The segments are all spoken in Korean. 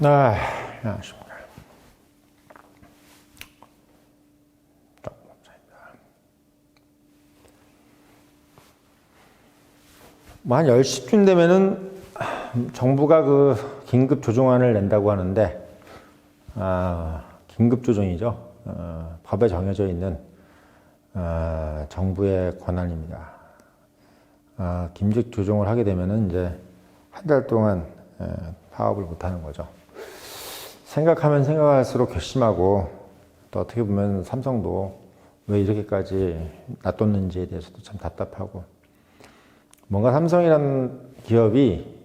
안녕하십니까. 한 10시쯤 되면은 정부가 그 긴급 조정안을 낸다고 하는데, 긴급 조정이죠. 법에 정해져 있는 정부의 권한입니다. 긴급 조정을 하게 되면은 이제 한 달 동안 파업을 못 하는 거죠. 생각하면 생각할수록 괘씸하고, 또 어떻게 보면 삼성도 왜 이렇게까지 놔뒀는지에 대해서도 참 답답하고, 뭔가 삼성이라는 기업이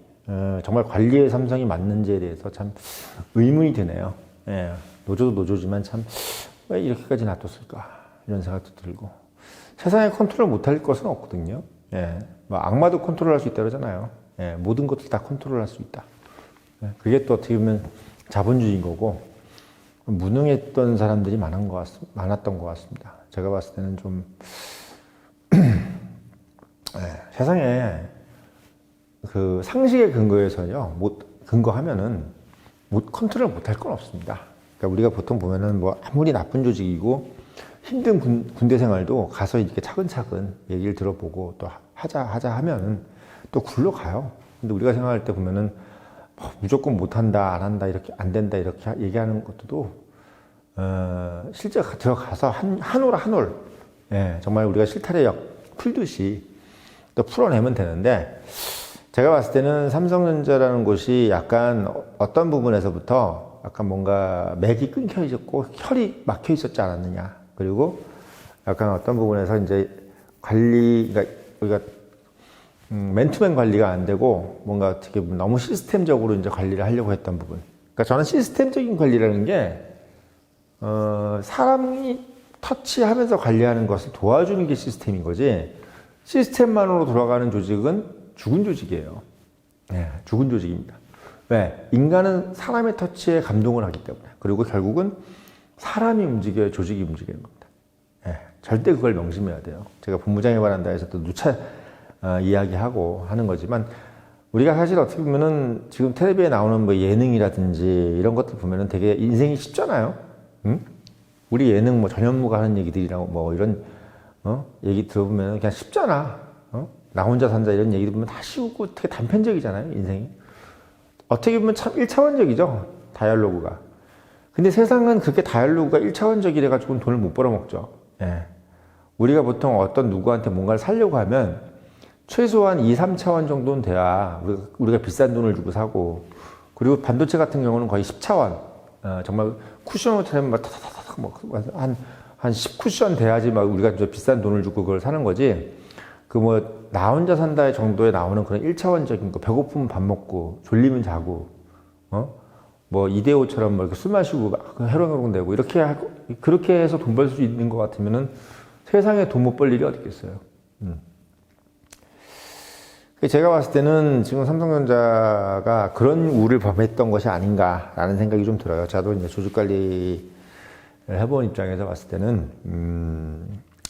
정말 관리의 삼성이 맞는지에 대해서 참 의문이 드네요. 노조도 노조지만 참 왜 이렇게까지 놔뒀을까 이런 생각도 들고, 세상에 컨트롤 못할 것은 없거든요. 뭐 악마도 컨트롤할 수 있다 그러잖아요. 모든 것을 다 컨트롤할 수 있다. 그게 또 어떻게 보면 자본주의인 거고, 무능했던 사람들이 많았던 것 같습니다. 제가 봤을 때는 좀 세상에 그 상식에 근거해서요, 근거하면은 컨트롤 못할 건 없습니다. 그러니까 우리가 보통 보면은 뭐 아무리 나쁜 조직이고 힘든 군대 생활도 가서 이렇게 차근차근 얘기를 들어보고 또 하자 하면은 또 굴러가요. 근데 우리가 생각할 때 보면은 무조건 못한다, 안 한다, 이렇게 안 된다, 이렇게 얘기하는 것도 실제 들어가서 한 올 한 올, 정말 우리가 실타래역 풀듯이 또 풀어내면 되는데, 제가 봤을 때는 삼성전자라는 곳이 약간 어떤 부분에서부터 약간 뭔가 맥이 끊겨 있었고 혈이 막혀 있었지 않았느냐. 그리고 약간 어떤 부분에서 이제 그러니까 우리가 맨투맨 관리가 안 되고 뭔가 어떻게 보면 너무 시스템적으로 이제 관리를 하려고 했던 부분. 그러니까 저는 시스템적인 관리라는 게 사람이 터치하면서 관리하는 것을 도와주는 게 시스템인 거지, 시스템만으로 돌아가는 조직은 죽은 조직이에요. 죽은 조직입니다. 왜? 인간은 사람의 터치에 감동을 하기 때문에. 그리고 결국은 사람이 움직여야 조직이 움직이는 겁니다. 절대 그걸 명심해야 돼요. 제가 본부장의 바란다에서도 누차 이야기하고 하는 거지만, 우리가 사실 어떻게 보면은 지금 텔레비에 나오는 뭐 예능이라든지 이런 것들 보면은 되게 인생이 쉽잖아요. 응? 우리 예능 뭐 전현무가 하는 얘기들이라고 뭐 이런 얘기 들어보면 그냥 쉽잖아. 나 혼자 산다 이런 얘기 들으면 다 쉬우고 되게 단편적이잖아요, 인생이. 어떻게 보면 참 1차원적이죠, 다이얼로그가. 근데 세상은 그렇게 다이얼로그가 1차원적이래 가지고는 돈을 못 벌어먹죠. 우리가 보통 어떤 누구한테 뭔가를 사려고 하면 최소한 2, 3차원 정도는 돼야 우리가 비싼 돈을 주고 사고, 그리고 반도체 같은 경우는 거의 10차원, 정말 쿠션처럼 막 타타타타 한 10쿠션 돼야지 막 우리가 좀 비싼 돈을 주고 그걸 사는 거지. 그 뭐 나 혼자 산다 정도에 나오는 그런 1차원적인 거, 배고프면 밥 먹고 졸리면 자고, 뭐 이대호처럼 뭐 이렇게 술 마시고 막 해롱해롱 되고 이렇게 하고, 그렇게 해서 돈 벌 수 있는 것 같으면은 세상에 돈 못 벌 일이 어디 있겠어요. 제가 봤을 때는 지금 삼성전자가 그런 우를 범했던 것이 아닌가라는 생각이 좀 들어요. 저도 이제 조직 관리를 해본 입장에서 봤을 때는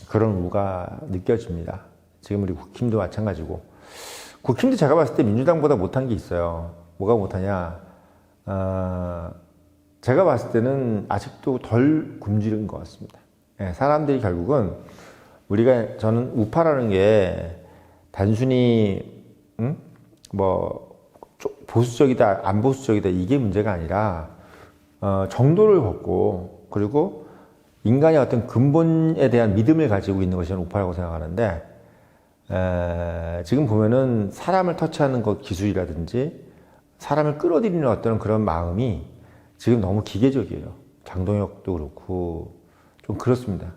그런 우가 느껴집니다. 지금 우리 국힘도 마찬가지고, 국힘도 제가 봤을 때 민주당보다 못한 게 있어요. 뭐가 못하냐? 제가 봤을 때는 아직도 덜 굶주린 것 같습니다. 사람들이 결국은 저는 우파라는 게 단순히 뭐 보수적이다, 안 보수적이다 이게 문제가 아니라 정도를 걷고, 그리고 인간의 어떤 근본에 대한 믿음을 가지고 있는 것이 저는 우파라고 생각하는데, 지금 보면은 사람을 터치하는 것 기술이라든지 사람을 끌어들이는 어떤 그런 마음이 지금 너무 기계적이에요. 장동혁도 그렇고 좀 그렇습니다.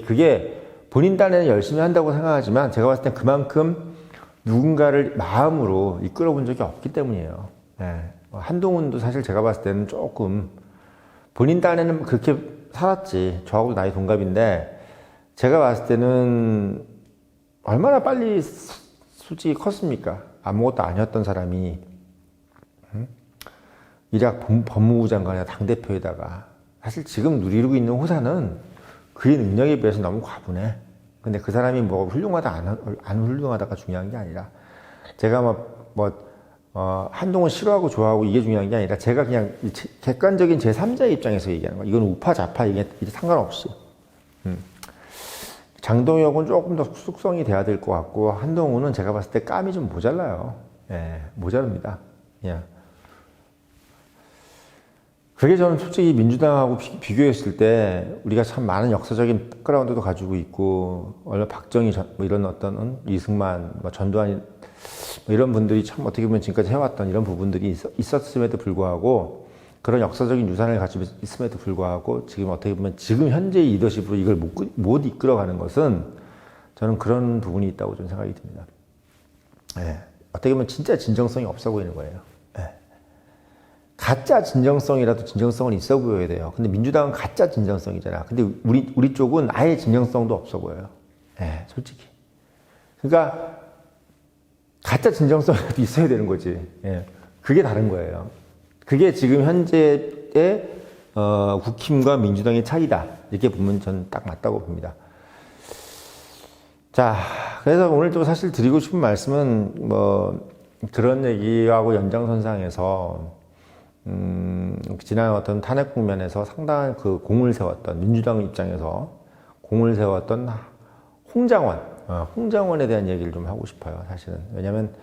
그게 본인 딴에는 열심히 한다고 생각하지만 제가 봤을 땐 그만큼 누군가를 마음으로 이끌어 본 적이 없기 때문이에요. 한동훈도 사실 제가 봤을 때는 조금 본인 딴에는 그렇게 살았지. 저하고 나이 동갑인데 제가 봤을 때는 얼마나 빨리 수직이 컸습니까? 아무것도 아니었던 사람이 일약 법무부 장관이나 당대표에다가, 사실 지금 누리고 있는 호사는 그의 능력에 비해서 너무 과분해. 근데 그 사람이 뭐 훌륭하다 안 훌륭하다가 중요한 게 아니라, 제가 한동훈 싫어하고 좋아하고 이게 중요한 게 아니라 제가 그냥 객관적인 제3자의 입장에서 얘기하는 거예요. 이건 우파 좌파 이게 상관없이. 장동혁은 조금 더 숙성이 돼야 될 것 같고 한동훈은 제가 봤을 때 감이 좀 모자라요. 예, 모자릅니다. 예. 그게 저는 솔직히 민주당하고 비교했을 때 우리가 참 많은 역사적인 백그라운드도 가지고 있고 원래 박정희 뭐 이런 어떤 이승만, 뭐 전두환 뭐 이런 분들이 참 어떻게 보면 지금까지 해왔던 이런 부분들이 있었음에도 불구하고 그런 역사적인 유산을 가지고 있음에도 불구하고 지금 어떻게 보면 지금 현재의 리더십으로 이걸 못 이끌어가는 것은 저는 그런 부분이 있다고 좀 생각이 듭니다. 예. 어떻게 보면 진짜 진정성이 없어 보이는 거예요. 예. 가짜 진정성이라도 진정성은 있어 보여야 돼요. 근데 민주당은 가짜 진정성이잖아. 근데 우리 쪽은 아예 진정성도 없어 보여요. 예, 솔직히. 그러니까 가짜 진정성이라도 있어야 되는 거지. 예, 그게 다른 거예요. 그게 지금 현재의 국힘과 민주당의 차이다. 이렇게 보면 저는 딱 맞다고 봅니다. 자, 그래서 오늘 또 사실 드리고 싶은 말씀은 뭐 그런 얘기하고 연장선상에서 지난 어떤 탄핵 국면에서 상당한 그 공을 세웠던 민주당 입장에서 공을 세웠던 홍장원에 대한 얘기를 좀 하고 싶어요, 사실은. 왜냐면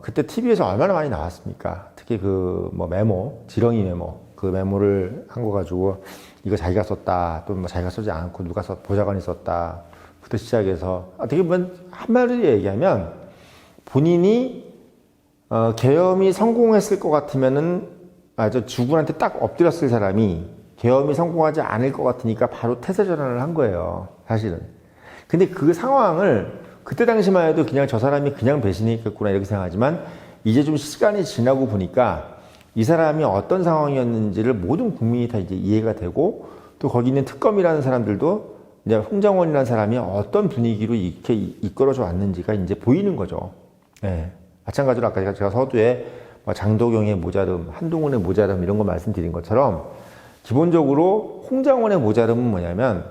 그때 TV에서 얼마나 많이 나왔습니까? 특히 그 뭐 메모, 지렁이 메모, 그 메모를 한 거 가지고 이거 자기가 썼다, 또 뭐 자기가 쓰지 않고 누가 보좌관이 썼다, 부터 시작해서 어떻게 보면 한마디로 얘기하면 본인이 계엄이 성공했을 것 같으면은 저 주군한테 딱 엎드렸을 사람이 계엄이 성공하지 않을 것 같으니까 바로 태세 전환을 한 거예요, 사실은. 근데 그 상황을 그때 당시만 해도 그냥 저 사람이 그냥 배신했겠구나 이렇게 생각하지만 이제 좀 시간이 지나고 보니까 이 사람이 어떤 상황이었는지를 모든 국민이 다 이제 이해가 되고 또 거기 있는 특검이라는 사람들도 이제 홍장원이라는 사람이 어떤 분위기로 이렇게 이끌어져 왔는지가 이제 보이는 거죠. 예. 마찬가지로 아까 제가 서두에 장도경의 모자름, 한동훈의 모자름 이런 거 말씀드린 것처럼 기본적으로 홍장원의 모자름은 뭐냐면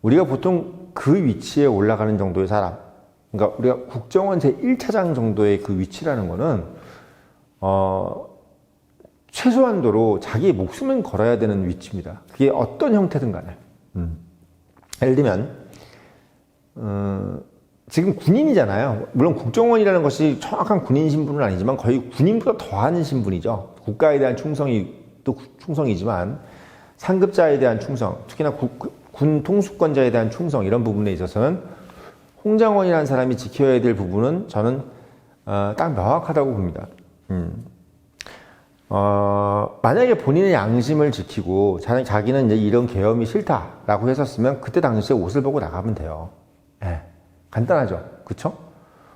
우리가 보통 그 위치에 올라가는 정도의 사람, 그러니까 우리가 국정원 제1차장 정도의 그 위치라는 거는 최소한도로 자기의 목숨은 걸어야 되는 위치입니다. 그게 어떤 형태든 간에. 예를 들면 지금 군인이잖아요. 물론 국정원이라는 것이 정확한 군인 신분은 아니지만 거의 군인보다 더하는 신분이죠. 국가에 대한 충성이 또 충성이지만 상급자에 대한 충성, 특히나 군 통수권자에 대한 충성 이런 부분에 있어서는 홍장원이라는 사람이 지켜야 될 부분은 저는 딱 명확하다고 봅니다. 만약에 본인의 양심을 지키고 자기는 이제 이런 계엄이 싫다라고 했었으면 그때 당시에 옷을 보고 나가면 돼요. 예. 간단하죠. 그쵸?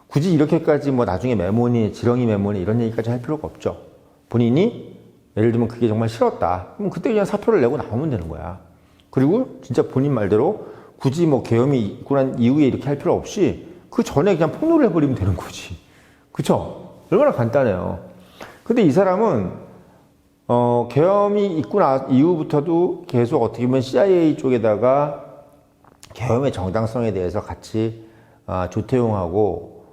굳이 이렇게까지 뭐 나중에 메모니, 지렁이 메모니 이런 얘기까지 할 필요가 없죠. 본인이 예를 들면 그게 정말 싫었다. 그럼 그때 그냥 사표를 내고 나오면 되는 거야. 그리고 진짜 본인 말대로 굳이 뭐 계엄이 있고 난 이후에 이렇게 할 필요 없이 그 전에 그냥 폭로를 해버리면 되는 거지. 그쵸? 얼마나 간단해요. 근데 이 사람은 계엄이 있고 이후부터도 계속 어떻게 보면 CIA 쪽에다가 계엄의 정당성에 대해서 같이 조태용하고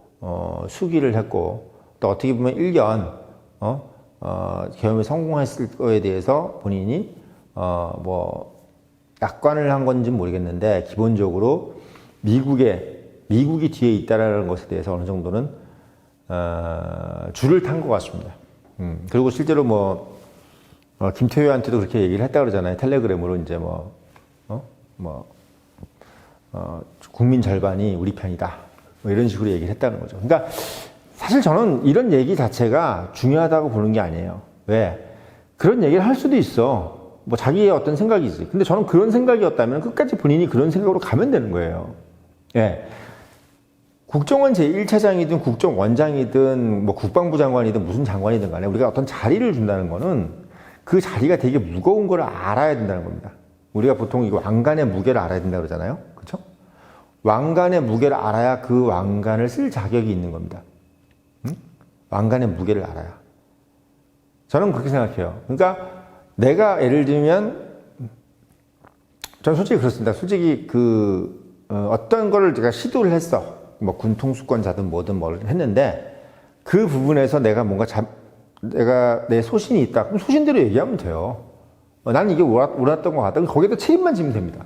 수기를 했고 또 어떻게 보면 1년 계엄이 성공했을 거에 대해서 본인이 뭐 약관을 한 건지는 모르겠는데 기본적으로 미국이 뒤에 있다라는 것에 대해서 어느 정도는 줄을 탄 것 같습니다. 그리고 실제로 뭐 김태효한테도 그렇게 얘기를 했다 그러잖아요. 텔레그램으로 이제 국민 절반이 우리 편이다. 뭐 이런 식으로 얘기를 했다는 거죠. 그러니까 사실 저는 이런 얘기 자체가 중요하다고 보는 게 아니에요. 왜? 그런 얘기를 할 수도 있어. 뭐 자기의 어떤 생각이지. 근데 저는 그런 생각이었다면 끝까지 본인이 그런 생각으로 가면 되는 거예요. 예. 국정원 제1차장이든 국정원장이든 뭐 국방부 장관이든 무슨 장관이든 간에 우리가 어떤 자리를 준다는 거는 그 자리가 되게 무거운 걸 알아야 된다는 겁니다. 우리가 보통 이거 왕관의 무게를 알아야 된다고 그러잖아요. 그렇죠? 왕관의 무게를 알아야 그 왕관을 쓸 자격이 있는 겁니다. 왕관의 무게를 알아야. 저는 그렇게 생각해요. 그러니까 내가 예를 들면 저는 솔직히 그렇습니다. 솔직히 어떤 거를 제가 시도를 했어. 뭐 군 통수권자든 뭐든 뭘 했는데 그 부분에서 내가 뭔가 내가 내 소신이 있다. 그럼 소신대로 얘기하면 돼요. 나는 이게 옳았던 것 같다. 거기에다 책임만 지면 됩니다.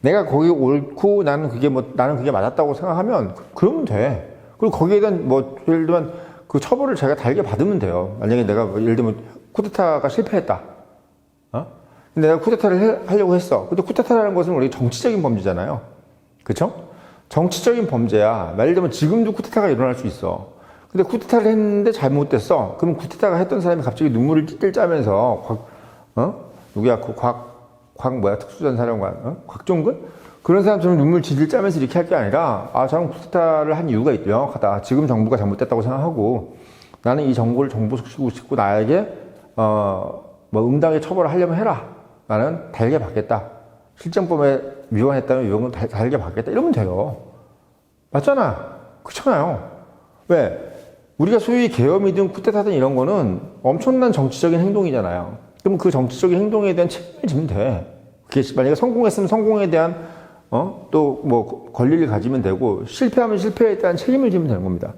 내가 거기 옳고 나는 그게 맞았다고 생각하면 그러면 돼. 그리고 거기에 대한 예를 들면 그 처벌을 제가 달게 받으면 돼요. 만약에 내가 예를 들면 쿠데타가 실패했다. 근데 내가 쿠데타를 하려고 했어. 근데 쿠데타라는 것은 우리 정치적인 범죄잖아요. 그쵸? 정치적인 범죄야. 예를 들면 지금도 쿠데타가 일어날 수 있어. 근데 쿠데타를 했는데 잘못됐어. 그럼 쿠데타가 했던 사람이 갑자기 눈물을 찔찔 짜면서 누구야? 특수전사령관, 곽종근? 그런 사람처럼 눈물 질질 짜면서 이렇게 할 게 아니라, 저는 쿠데타를 한 이유가 명확하다. 지금 정부가 잘못됐다고 생각하고, 나는 이 정보를 정보 속이고 싶고, 나에게, 응당의 처벌을 하려면 해라. 나는 달게 받겠다. 실정법에 위반했다면 위반은 달게 받겠다. 이러면 돼요. 맞잖아. 그렇잖아요. 왜? 우리가 소위 계엄이든 쿠데타든 이런 거는 엄청난 정치적인 행동이잖아요. 그럼 그 정치적인 행동에 대한 책임을 지면 돼. 그게 만약에 성공했으면 성공에 대한 또 권리를 가지면 되고 실패하면 실패에 대한 책임을 지면 되는 겁니다.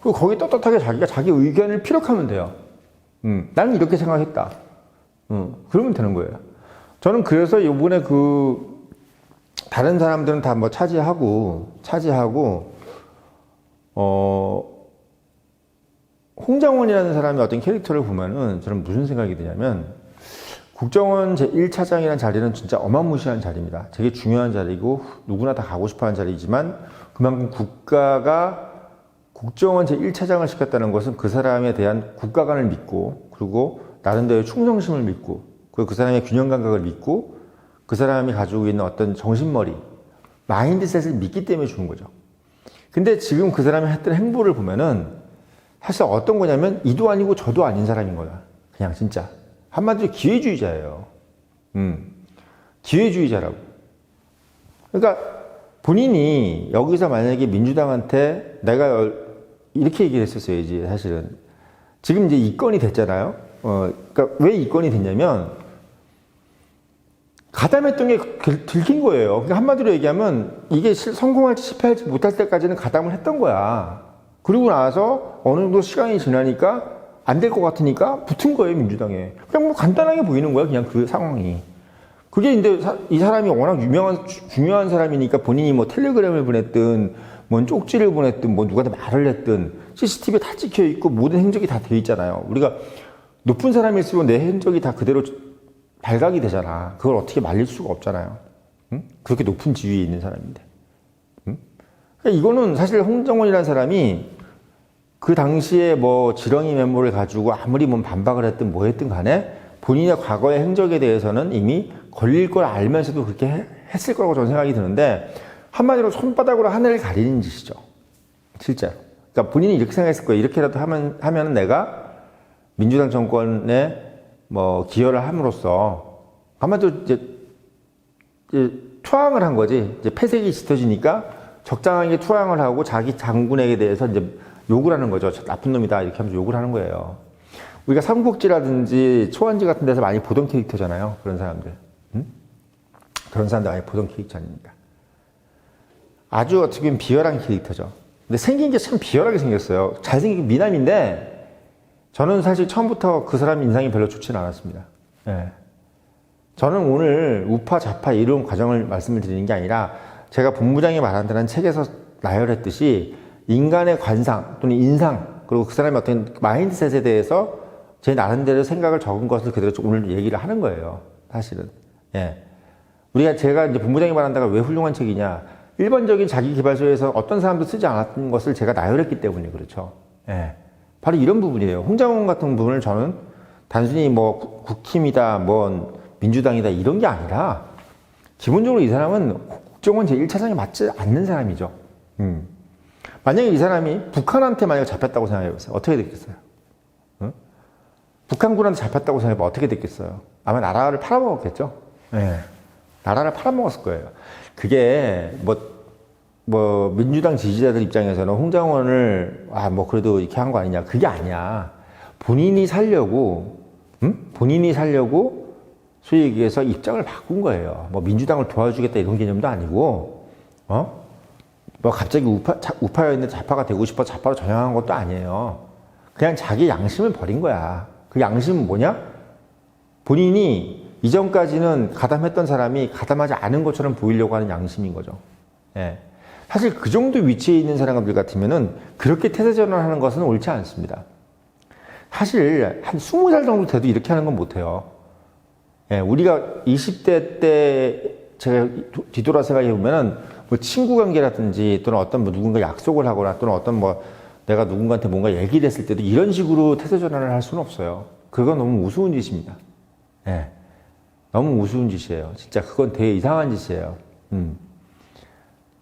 그리고 거기 떳떳하게 자기가 자기 의견을 피력하면 돼요. 나는 이렇게 생각했다. 그러면 되는 거예요. 저는 그래서 이번에 다른 사람들은 다 차지하고 홍장원이라는 사람의 어떤 캐릭터를 보면은 저는 무슨 생각이 드냐면 국정원 제1차장이라는 자리는 진짜 어마무시한 자리입니다. 되게 중요한 자리고 누구나 다 가고 싶어 하는 자리지만 그만큼 국가가 국정원 제1차장을 시켰다는 것은 그 사람에 대한 국가관을 믿고 그리고 나름대로 충성심을 믿고 그리고 그 사람의 균형 감각을 믿고 그 사람이 가지고 있는 어떤 정신머리, 마인드셋을 믿기 때문에 주는 거죠. 근데 지금 그 사람이 했던 행보를 보면은 사실 어떤 거냐면 이도 아니고 저도 아닌 사람인 거야. 그냥 진짜. 한마디로 기회주의자예요. 기회주의자라고. 그러니까 본인이 여기서 만약에 민주당한테 내가 이렇게 얘기를 했었어야지, 사실은. 지금 이제 이건이 됐잖아요. 그러니까 왜 이건이 됐냐면 가담했던 게 들킨 거예요. 그러니까 한마디로 얘기하면 이게 성공할지 실패할지 못할 때까지는 가담을 했던 거야. 그리고 나서 어느 정도 시간이 지나니까 안 될 것 같으니까 붙은 거예요, 민주당에. 그냥 간단하게 보이는 거야, 그냥 그 상황이. 그게 이제 이 사람이 워낙 중요한 사람이니까 본인이 텔레그램을 보냈든, 쪽지를 보냈든, 누구한테 말을 했든, CCTV에 다 찍혀 있고 모든 행적이 다 돼 있잖아요. 우리가 높은 사람일수록 내 행적이 다 그대로 발각이 되잖아. 그걸 어떻게 말릴 수가 없잖아요. 응? 그렇게 높은 지위에 있는 사람인데. 응? 그러니까 이거는 사실 홍정원이라는 사람이 그 당시에 지렁이 메모를 가지고 아무리 반박을 했든 했든 간에 본인의 과거의 행적에 대해서는 이미 걸릴 걸 알면서도 그렇게 했을 거라고 저는 생각이 드는데 한마디로 손바닥으로 하늘을 가리는 짓이죠. 실제로. 그러니까 본인이 이렇게 생각했을 거예요. 이렇게라도 하면 내가 민주당 정권에 기여를 함으로써 한마디로 이제 투항을 한 거지. 이제 폐색이 짙어지니까 적당하게 투항을 하고 자기 장군에게 대해서 이제 욕을 하는 거죠. 나쁜 놈이다 이렇게 하면서 욕을 하는 거예요. 우리가 삼국지라든지 초안지 같은 데서 많이 보던 캐릭터잖아요. 그런 사람들. 그런 사람들 많이 보던 캐릭터 아닙니까? 아주 어떻게 보면 비열한 캐릭터죠. 근데 생긴 게 참 비열하게 생겼어요. 잘생긴 미남인데 저는 사실 처음부터 그 사람 인상이 별로 좋지는 않았습니다. 네. 저는 오늘 우파 좌파 이런 과정을 말씀을 드리는 게 아니라 제가 본부장이 말한다는 책에서 나열했듯이 인간의 관상 또는 인상 그리고 그 사람의 어떤 마인드셋에 대해서 제 나름대로 생각을 적은 것을 그대로 오늘 얘기를 하는 거예요. 사실은. 예. 제가 이제 본부장이 말한다가 왜 훌륭한 책이냐. 일반적인 자기계발서에서 어떤 사람도 쓰지 않았던 것을 제가 나열했기 때문에 그렇죠. 예. 바로 이런 부분이에요. 홍장원 같은 부분을 저는 단순히 국힘이다, 민주당이다 이런 게 아니라 기본적으로 이 사람은 국정원 제1차장이 맞지 않는 사람이죠. 만약에 이 사람이 북한한테 만약에 잡혔다고 생각해보세요. 어떻게 됐겠어요? 응? 북한군한테 잡혔다고 생각해보면 어떻게 됐겠어요? 아마 나라를 팔아먹었겠죠? 네. 나라를 팔아먹었을 거예요. 그게 민주당 지지자들 입장에서는 홍장원을 그래도 이렇게 한 거 아니냐. 그게 아니야. 본인이 살려고 소위 얘기해서 입장을 바꾼 거예요. 민주당을 도와주겠다 이런 개념도 아니고 뭐 갑자기 우파였는데 좌파가 되고 싶어 좌파로 전향한 것도 아니에요. 그냥 자기 양심을 버린 거야. 그 양심은 뭐냐? 본인이 이전까지는 가담했던 사람이 가담하지 않은 것처럼 보이려고 하는 양심인 거죠. 예. 사실 그 정도 위치에 있는 사람들 같으면은 그렇게 태세전환하는 것은 옳지 않습니다. 사실 한 20살 정도 돼도 이렇게 하는 건 못해요. 예, 우리가 20대 때 제가 뒤돌아 생각해 보면은 뭐 친구 관계라든지 또는 어떤 뭐 누군가 약속을 하거나 또는 어떤 뭐 내가 누군가한테 뭔가 얘기를 했을 때도 이런 식으로 태세전환을 할 수는 없어요. 그건 너무 우스운 짓입니다. 예, 너무 우스운 짓이에요. 진짜 그건 되게 이상한 짓이에요.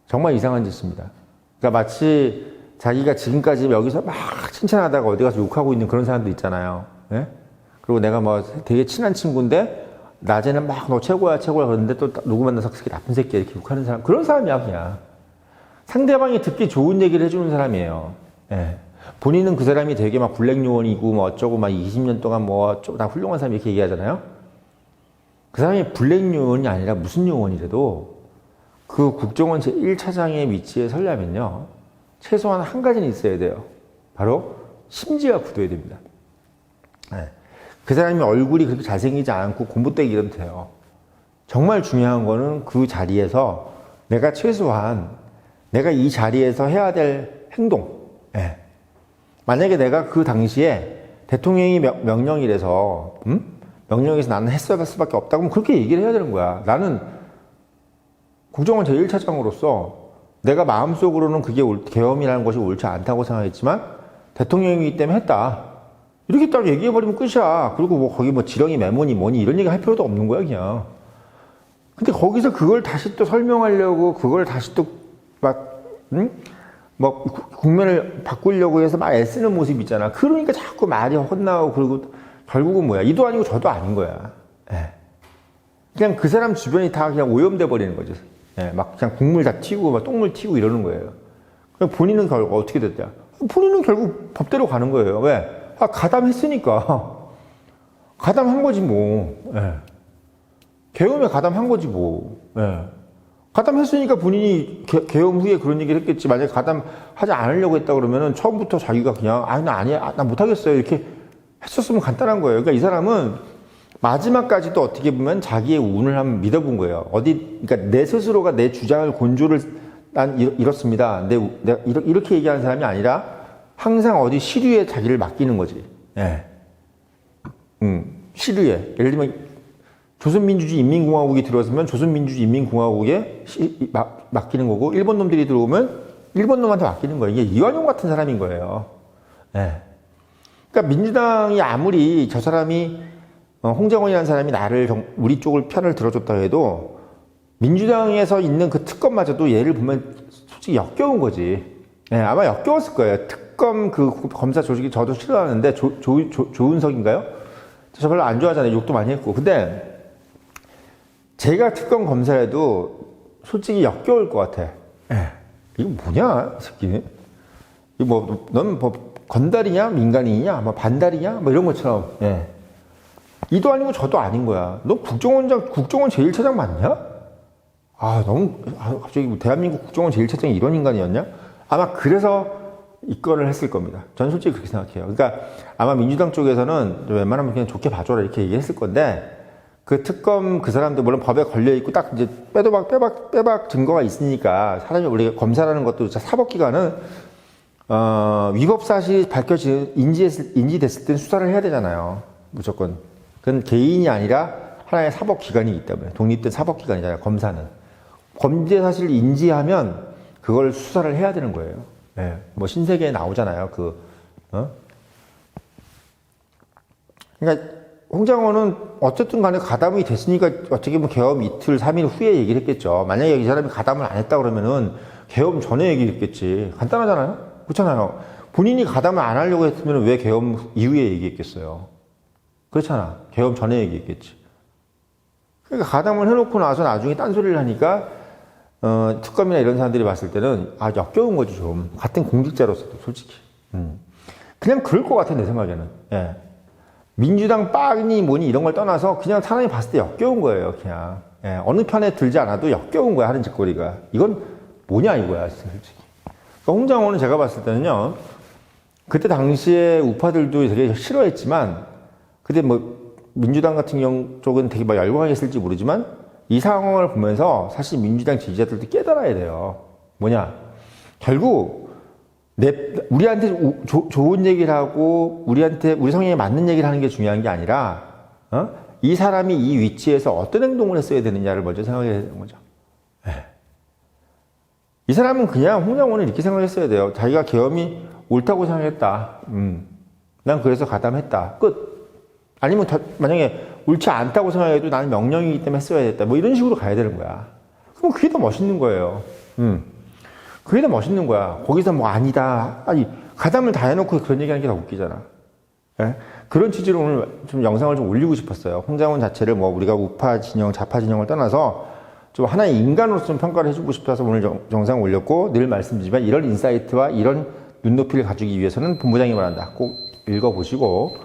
정말 이상한 짓입니다. 그러니까 마치 자기가 지금까지 여기서 막 칭찬하다가 어디 가서 욕하고 있는 그런 사람도 있잖아요. 예? 그리고 내가 뭐 되게 친한 친구인데 낮에는 막 너 최고야 최고야 그러는데 또 누구 만나서 그 새끼 나쁜 새끼야 이렇게 욕하는 사람, 그런 사람이야 그냥. 상대방이 듣기 좋은 얘기를 해주는 사람이에요. 예. 본인은 그 사람이 되게 막 블랙 요원이고 뭐 어쩌고 막 20년 동안 뭐 어쩌고 다 훌륭한 사람 이렇게 얘기하잖아요. 그 사람이 블랙 요원이 아니라 무슨 요원이라도 그 국정원 제1차장의 위치에 서려면요, 최소한 한 가지는 있어야 돼요. 바로 심지가 굳어야 됩니다. 네. 그 사람이 얼굴이 그렇게 잘생기지 않고 곰보떼기 이러면 돼요. 정말 중요한 거는 그 자리에서 내가 최소한 내가 이 자리에서 해야 될 행동. 네. 만약에 내가 그 당시에 대통령이 명령이라서 명령에서 나는 했어야 할 수밖에 없다고 하면 그렇게 얘기를 해야 되는 거야. 나는 국정원 제1차장으로서 내가 마음속으로는 그게 계엄이라는 것이 옳지 않다고 생각했지만 대통령이기 때문에 했다. 이렇게 딱 얘기해버리면 끝이야. 그리고 뭐 거기 뭐 지렁이 메모니 뭐니 이런 얘기 할 필요도 없는 거야 그냥. 근데 거기서 그걸 다시 또 설명하려고 그걸 다시 또 막 뭐 국면을 바꾸려고 해서 막 애쓰는 모습 있잖아. 그러니까 자꾸 말이 헛나오고 그리고 결국은 뭐야, 이도 아니고 저도 아닌 거야. 예. 그냥 그 사람 주변이 다 그냥 오염돼 버리는 거죠. 예. 막 그냥 국물 다 튀고 막 똥물 튀고 이러는 거예요. 그냥 본인은 결국 어떻게 됐냐? 본인은 결국 법대로 가는 거예요. 왜? 아, 가담했으니까. 가담한 거지 뭐. 예. 계엄에 가담한 거지 뭐. 예. 가담했으니까 본인이 계엄 후에 그런 얘기를 했겠지. 만약에 가담하지 않으려고 했다 그러면은 처음부터 자기가 그냥 나 아니야, 나 못하겠어요 이렇게 했었으면 간단한 거예요. 그러니까 이 사람은 마지막까지도 어떻게 보면 자기의 운을 한번 믿어본 거예요. 그러니까 내 스스로가 내 주장을 곤조를 난 이렇습니다. 내가 이렇게 얘기하는 사람이 아니라 항상 어디 시류에 자기를 맡기는 거지. 예. 시류에. 예를 들면 조선민주주의 인민공화국이 들어서면 조선민주주의 인민공화국에 맡기는 거고, 일본 놈들이 들어오면 일본 놈한테 맡기는 거예요. 이게 이완용 같은 사람인 거예요. 예. 그러니까 민주당이 아무리 저 사람이 홍장원이라는 사람이 우리 쪽을 편을 들어줬다 해도 민주당에서 있는 그 특검마저도 얘를 보면 솔직히 역겨운 거지. 예, 아마 역겨웠을 거예요. 특검 그 검사 조직이 저도 싫어하는데 조은석인가요? 저 별로 안 좋아하잖아요. 욕도 많이 했고. 근데 제가 특검 검사해도 솔직히 역겨울 것 같아. 예. 이거 뭐냐, 이 새끼. 이거 뭐, 넌 뭐, 건달이냐, 민간인이냐, 뭐, 반달이냐, 뭐, 이런 것처럼. 예. 이도 아니고 저도 아닌 거야. 너 국정원 제1차장 맞냐? 갑자기 뭐 대한민국 국정원 제1차장이 이런 인간이었냐? 아마 그래서 입건을 했을 겁니다. 저는 솔직히 그렇게 생각해요. 그러니까 아마 민주당 쪽에서는 웬만하면 그냥 좋게 봐줘라 이렇게 얘기했을 건데, 그 특검 그 사람도 물론 법에 걸려있고 딱 이제 빼박 증거가 있으니까 사람이 우리가 검사라는 것도 사법기관은 위법 사실이 인지됐을 땐 수사를 해야 되잖아요. 무조건. 그건 개인이 아니라 하나의 사법기관이기 때문에 독립된 사법기관이잖아요. 검사는. 범죄 사실을 인지하면 그걸 수사를 해야 되는 거예요. 네. 뭐 신세계에 나오잖아요. 그러니까 홍장원은 어쨌든 간에 가담이 됐으니까 어떻게 보면 계엄 이틀, 3일 후에 얘기를 했겠죠. 만약에 이 사람이 가담을 안 했다 그러면은 계엄 전에 얘기를 했겠지. 간단하잖아요? 그렇잖아요. 본인이 가담을 안 하려고 했으면 왜 계엄 이후에 얘기했겠어요? 그렇잖아. 계엄 전에 얘기했겠지. 그러니까 가담을 해놓고 나서 나중에 딴소리를 하니까 특검이나 이런 사람들이 봤을 때는 역겨운 거지 좀. 같은 공직자로서도 솔직히. 그냥 그럴 것 같아 내 생각에는. 예. 민주당 빡니 뭐니 이런 걸 떠나서 그냥 사람이 봤을 때 역겨운 거예요. 그냥. 예. 어느 편에 들지 않아도 역겨운 거야 하는 짓거리가. 이건 뭐냐 이거야, 솔직히. 그러니까 홍장호는 제가 봤을 때는요, 그때 당시에 우파들도 되게 싫어했지만, 그때 뭐, 민주당 같은 경우 쪽은 되게 막 열광했을지 모르지만, 이 상황을 보면서 사실 민주당 지지자들도 깨달아야 돼요. 뭐냐. 결국, 우리한테 좋은 얘기를 하고, 우리 성향에 맞는 얘기를 하는 게 중요한 게 아니라, 이 사람이 이 위치에서 어떤 행동을 했어야 되느냐를 먼저 생각해야 되는 거죠. 이 사람은 그냥 홍장호는 이렇게 생각했어야 돼요. 자기가 계엄이 옳다고 생각했다. 난 그래서 가담했다. 끝. 아니면 만약에 옳지 않다고 생각해도 나는 명령이기 때문에 했어야 됐다. 뭐 이런 식으로 가야 되는 거야. 그럼 그게 더 멋있는 거예요. 그게 더 멋있는 거야. 거기서 뭐 아니다. 아니, 가담을 다 해놓고 그런 얘기하는 게 더 웃기잖아. 예? 그런 취지로 오늘 좀 영상을 좀 올리고 싶었어요. 홍장호 자체를 뭐 우리가 우파 진영, 좌파 진영을 떠나서 좀 하나의 인간으로서 좀 평가를 해주고 싶어서 오늘 영상 올렸고, 늘 말씀드리지만 이런 인사이트와 이런 눈높이를 가지기 위해서는 본부장이 말한다. 꼭 읽어보시고